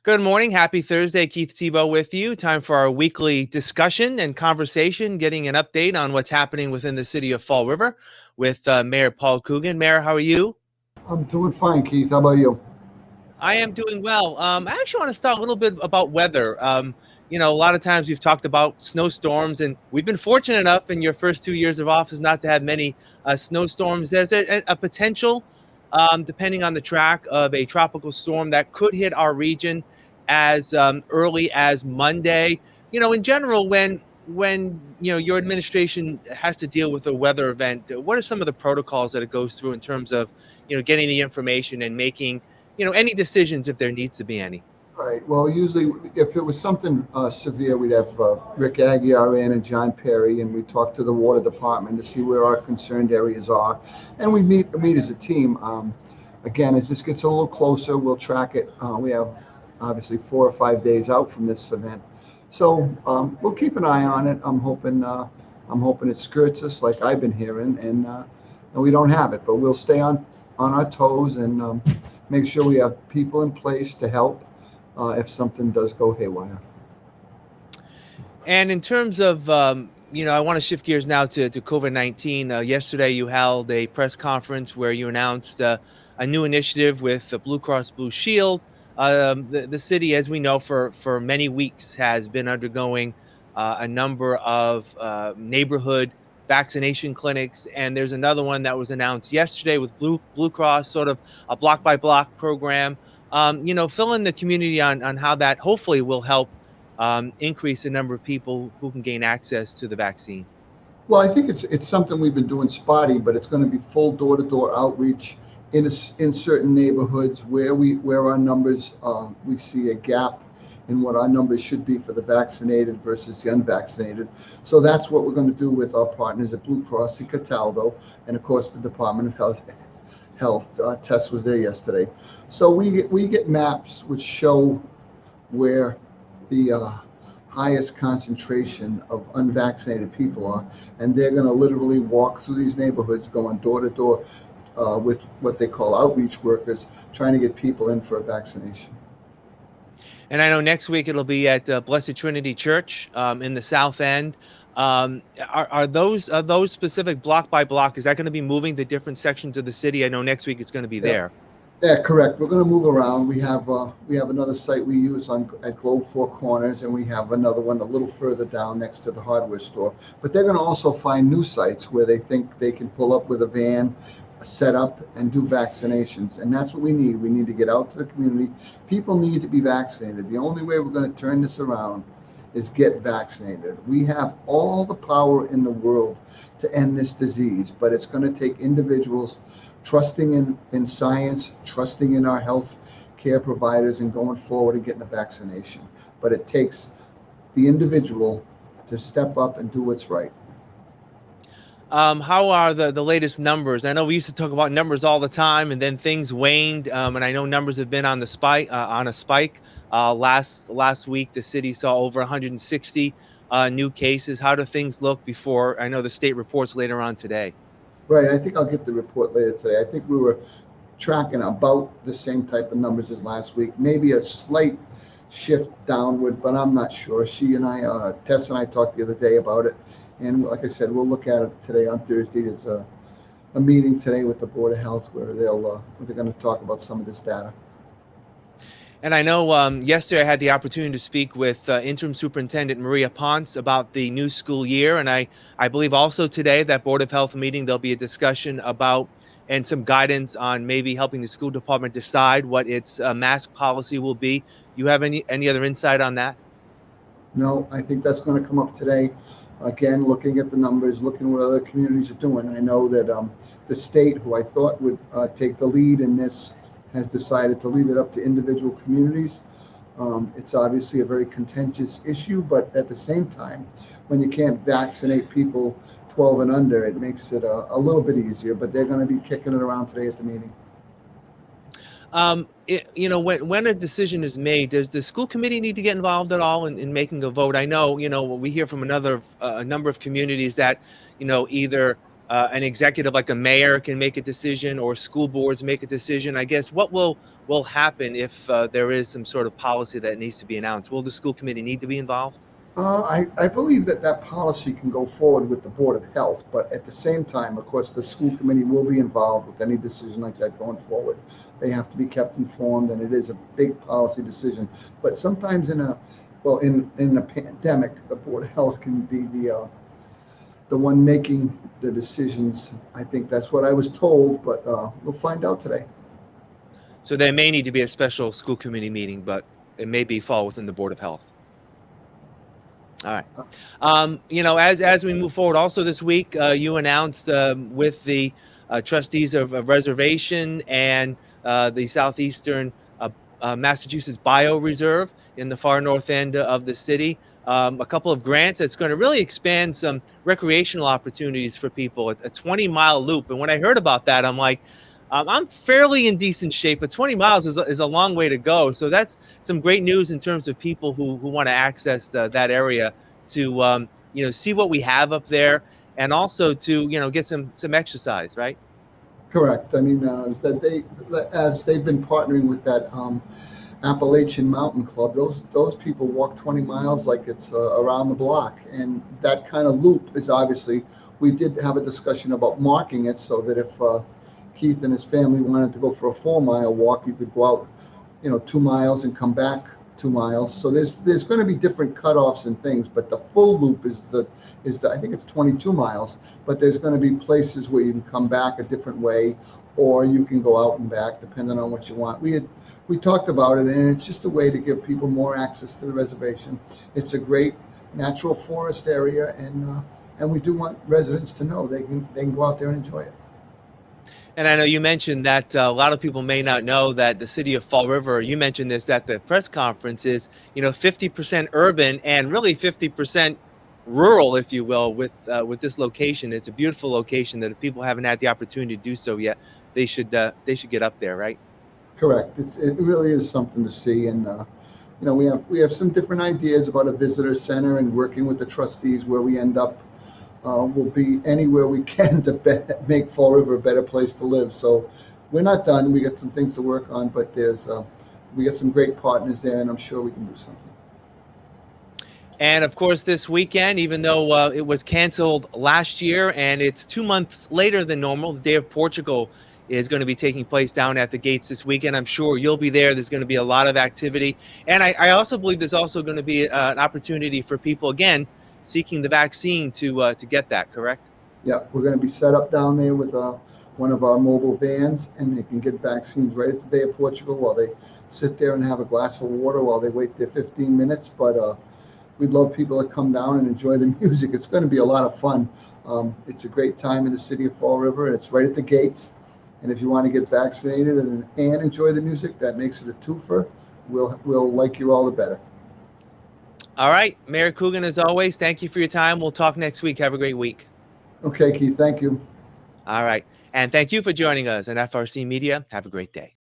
Good morning. Happy Thursday. Keith Tebow with you. Time for our weekly discussion and conversation, getting an update on what's happening within the city of Fall River with Mayor Paul Coogan. Mayor, how are you? I'm doing fine, Keith. How about you? I am doing well. I actually want to start a little bit about weather. A lot of times we've talked about snowstorms, and we've been fortunate enough in your first 2 years of office not to have many snowstorms. There's a potential, depending on the track, of a tropical storm that could hit our region as early as Monday. In general, when your administration has to deal with a weather event, what are some of the protocols that it goes through in terms of getting the information and making any decisions if there needs to be any? Right. Well, usually, if it was something severe, we'd have Rick Aguirre in and John Perry, and we talk to the water department to see where our concerned areas are, and we meet as a team. Again, as this gets a little closer, we'll track it. We have obviously 4 or 5 days out from this event, so we'll keep an eye on it. I'm hoping it skirts us like I've been hearing, and we don't have it, but we'll stay on our toes and make sure we have people in place to help if something does go haywire. And in terms of, I want to shift gears now to COVID-19. Yesterday, you held a press conference where you announced a new initiative with the Blue Cross Blue Shield. The city, as we know, for many weeks has been undergoing a number of neighborhood vaccination clinics, and there's another one that was announced yesterday with Blue Cross, sort of a block by block program. Fill in the community on how that hopefully will help increase the number of people who can gain access to the vaccine. Well, I think it's something we've been doing spotty, but it's going to be full door-to-door outreach in certain neighborhoods where our numbers we see a gap in what our numbers should be for the vaccinated versus the unvaccinated. So that's what we're going to do with our partners at Blue Cross and Cataldo, and of course the Department of Health. Tess was there yesterday. So we get maps which show where the highest concentration of unvaccinated people are, and they're going to literally walk through these neighborhoods, going door to door with what they call outreach workers, trying to get people in for a vaccination. And I know next week it'll be at Blessed Trinity Church in the South End. Are those specific block by block? Is that going to be moving the different sections of the city? I know next week it's going to be there. Yeah, correct. We're going to move around. We have another site we use at Globe Four Corners, and we have another one a little further down next to the hardware store. But they're going to also find new sites where they think they can pull up with a van, set up, and do vaccinations. And that's what we need. We need to get out to the community. People need to be vaccinated. The only way we're going to turn this around is get vaccinated. We have all the power in the world to end this disease, but it's going to take individuals trusting in science, trusting in our health care providers, and going forward and getting a vaccination. But it takes the individual to step up and do what's right. How are the latest numbers? I know we used to talk about numbers all the time, and then things waned. And I know numbers have been on a spike. Last week, the city saw over 160 new cases. How do things look before? I know the state reports later on today. Right. I think I'll get the report later today. I think we were tracking about the same type of numbers as last week, maybe a slight shift downward, but I'm not sure. Tess and I talked the other day about it. And like I said, we'll look at it today on Thursday. There's a meeting today with the Board of Health where they're going to talk about some of this data. And I know yesterday I had the opportunity to speak with Interim Superintendent Maria Ponce about the new school year. And I believe also today that Board of Health meeting, there'll be a discussion about and some guidance on maybe helping the school department decide what its mask policy will be. You have any other insight on that? No, I think that's going to come up today. Again, looking at the numbers, looking what other communities are doing. I know that the state, who I thought would take the lead in this, has decided to leave it up to individual communities. It's obviously a very contentious issue, but at the same time, when you can't vaccinate people 12 and under, it makes it a little bit easier, but they're going to be kicking it around today at the meeting. When a decision is made, does the school committee need to get involved at all in making a vote? I know, we hear from a number of communities that, either an executive like a mayor can make a decision, or school boards make a decision. I guess what will happen if there is some sort of policy that needs to be announced? Will the school committee need to be involved? I believe that that policy can go forward with the Board of Health, but at the same time, of course, the school committee will be involved with any decision like that going forward. They have to be kept informed, and it is a big policy decision. But sometimes in a pandemic, the Board of Health can be the one making the decisions. I think that's what I was told, but we'll find out today. So there may need to be a special school committee meeting, but it may fall within the Board of Health. All right. As we move forward, also this week, you announced with the trustees of Reservation and the Southeastern Massachusetts Bio Reserve in the far north end of the city, a couple of grants that's going to really expand some recreational opportunities for people, a 20-mile loop. And when I heard about that, I'm like, I'm fairly in decent shape, but 20 miles is a long way to go. So that's some great news in terms of people who want to access that area to see what we have up there, and also to get some exercise, right? Correct. I mean, as they've been partnering with that Appalachian Mountain Club, those people walk 20 miles like it's around the block, and that kind of loop is obviously. We did have a discussion about marking it so that if Keith and his family wanted to go for a 4-mile walk, you could go out, 2 miles and come back 2 miles. So there's going to be different cutoffs and things, but the full loop is the I think it's 22 miles. But there's going to be places where you can come back a different way, or you can go out and back depending on what you want. We talked about it, and it's just a way to give people more access to the reservation. It's a great natural forest area, and we do want residents to know they can go out there and enjoy it. And I know you mentioned that a lot of people may not know that the city of Fall River, you mentioned this at the press conference, is 50% urban and really 50% rural, if you will, with this location. It's a beautiful location that if people haven't had the opportunity to do so yet, they should get up there, right? Correct. It really is something to see, and we have some different ideas about a visitor center and working with the trustees where we end up. Will be anywhere we can to make Fall River a better place to live. So we're not done. We got some things to work on, but we got some great partners there, and I'm sure we can do something. And of course, this weekend, even though it was canceled last year and it's 2 months later than normal, the Day of Portugal is going to be taking place down at the gates this weekend. I'm sure you'll be there. There's going to be a lot of activity. And I also believe there's also going to be an opportunity for people, again, seeking the vaccine to get that, correct? Yeah, we're going to be set up down there with one of our mobile vans, and they can get vaccines right at the Bay of Portugal while they sit there and have a glass of water while they wait their 15 minutes. But we'd love people to come down and enjoy the music. It's going to be a lot of fun. It's a great time in the city of Fall River, and it's right at the gates. And if you want to get vaccinated and enjoy the music, that makes it a twofer. We'll like you all the better. All right, Mayor Coogan, as always, thank you for your time. We'll talk next week. Have a great week. Okay, Keith, thank you. All right. And thank you for joining us on FRC Media. Have a great day.